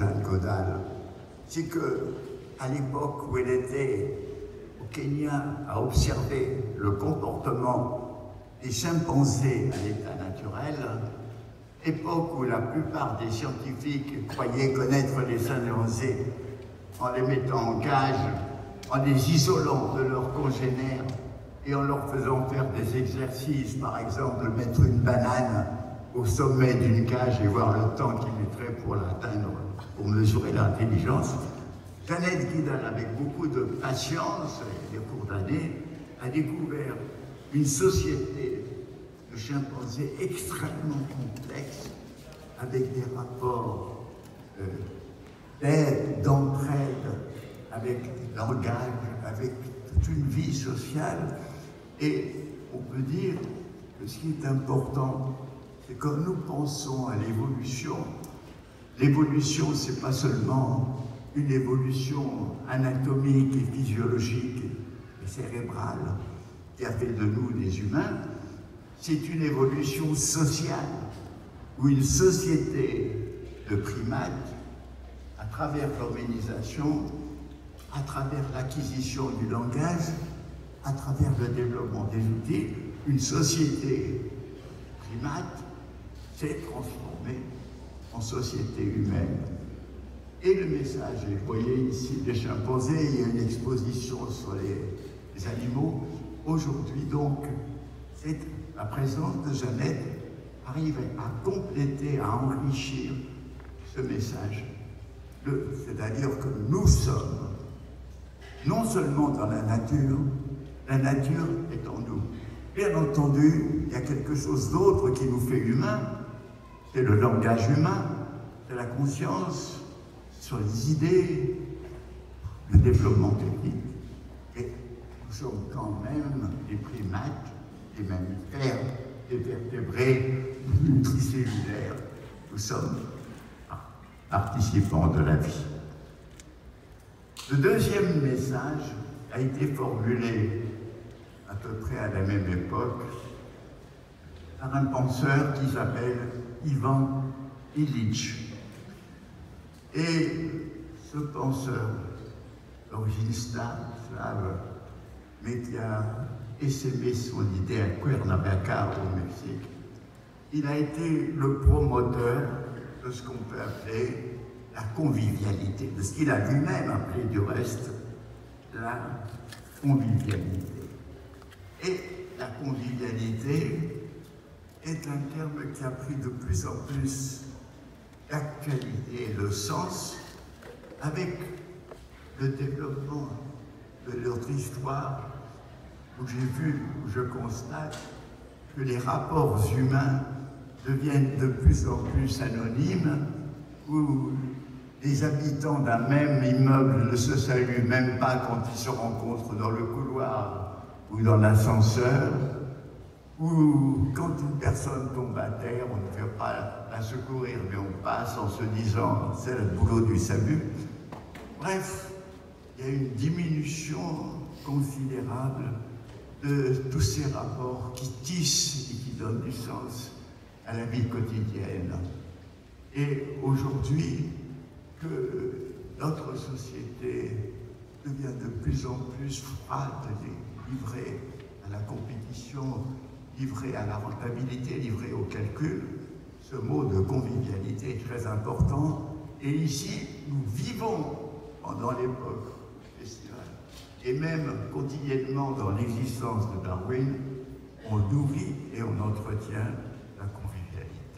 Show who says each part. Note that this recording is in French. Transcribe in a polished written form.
Speaker 1: Jeanne Caudal, c'est que à l'époque où elle était au Kenya à observer le comportement des chimpanzés à l'état naturel, époque où la plupart des scientifiques croyaient connaître les chimpanzés en les mettant en cage, en les isolant de leurs congénères et en leur faisant faire des exercices, par exemple mettre une banane au sommet d'une cage et voir le temps qu'il mettrait pour l'atteindre, pour mesurer l'intelligence. Jeannette Guidal, avec beaucoup de patience et des cours d'années, a découvert une société de chimpanzés extrêmement complexe, avec des rapports d'aide, d'entraide, avec langage, avec toute une vie sociale. Et on peut dire que ce qui est important, c'est quand nous pensons à l'évolution, c'est pas seulement une évolution anatomique et physiologique et cérébrale qui a fait de nous des humains, c'est une évolution sociale où une société de primates, à travers l'organisation, à travers l'acquisition du langage, à travers le développement des outils, une société primate s'est transformée en société humaine. Et le message, et vous voyez ici des chimpanzés, il y a une exposition sur les animaux. Aujourd'hui donc, la présence de Jeannette arrive à compléter, à enrichir ce message. C'est-à-dire que nous sommes non seulement dans la nature est en nous. Bien entendu, il y a quelque chose d'autre qui nous fait humains, c'est le langage humain, c'est la conscience, sur les idées, le développement technique. Et nous sommes quand même des primates, des mammifères, des vertébrés, multicellulaires. Nous sommes participants de la vie. Le deuxième message a été formulé à peu près à la même époque par un penseur qui s'appelle Ivan Illich. Et ce penseur, d'origine slave, mais qui a essaimé son idée à Cuernavaca au Mexique, il a été le promoteur de ce qu'on peut appeler la convivialité, de ce qu'il a lui-même appelé du reste la convivialité. Et la convivialité est un terme qui a pris de plus en plus d'actualité et de sens avec le développement de notre histoire, où je constate que les rapports humains deviennent de plus en plus anonymes, où les habitants d'un même immeuble ne se saluent même pas quand ils se rencontrent dans le couloir ou dans l'ascenseur, ou quand une personne tombe à terre, on ne fait pas la secourir, mais on passe en se disant c'est le boulot du SAMU. Bref, il y a une diminution considérable de tous ces rapports qui tissent et qui donnent du sens à la vie quotidienne. Et aujourd'hui, que notre société devient de plus en plus froide, livrée à la compétition, livrée à la rentabilité, livrée au calcul, ce mot de convivialité est très important. Et ici, nous vivons pendant l'époque estivale, et même quotidiennement dans l'existence de Darwin, on nourrit et on entretient la convivialité.